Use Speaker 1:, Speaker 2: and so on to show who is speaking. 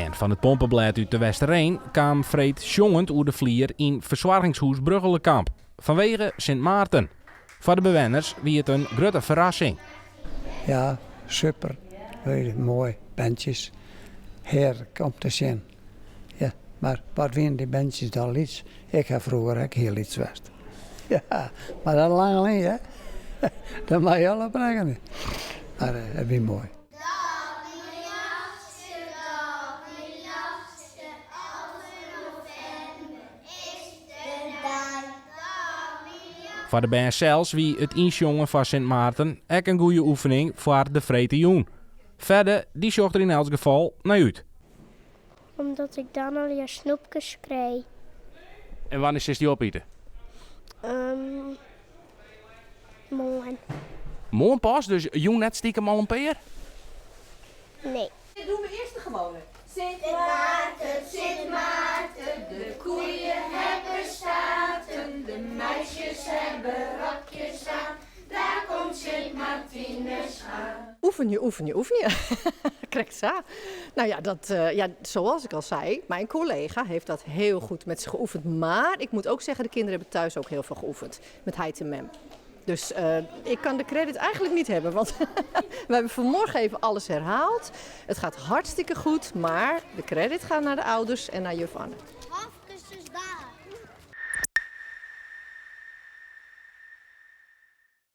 Speaker 1: En van het pompenblad uit de Westerreen kwam vreed sjongend oer de vlier in verzorgingshuis Bruggelenkamp. Vanwege Sint Maarten. Voor de bewoners wie het een grote verrassing.
Speaker 2: Ja, super. Mooi. Bandjes. Heerlijk om te zien. Ja, maar wat vinden die bandjes dan iets? Ik heb vroeger ook heel iets geweest. Ja, maar dat lang niet, hè? Dat mag je al brengen. Maar het is mooi.
Speaker 1: Voor de band zelfs wie het inzongen van Sint Maarten ook een goede oefening voor de vrete joen. Verder, die zocht er in elk geval naar uit.
Speaker 3: Omdat ik dan al je snoepjes kreeg.
Speaker 1: En wanneer is die opeten?
Speaker 3: Morgen.
Speaker 1: Morgen pas, dus joen net stiekem al een peer?
Speaker 3: Nee.
Speaker 4: Dit doen we eerst de gewone. Sint Maarten, de koeien hebben staarten, de meisjes hebben rokjes aan, daar komt Sint Martinus aan.
Speaker 5: Oefen je. Krijg zo. Nou ja, zoals ik al zei, mijn collega heeft dat heel goed met ze geoefend. Maar ik moet ook zeggen, de kinderen hebben thuis ook heel veel geoefend met heit en mem. Dus ik kan de credit eigenlijk niet hebben, want we hebben vanmorgen even alles herhaald. Het gaat hartstikke goed, maar de credit gaat naar de ouders en naar juf Anne.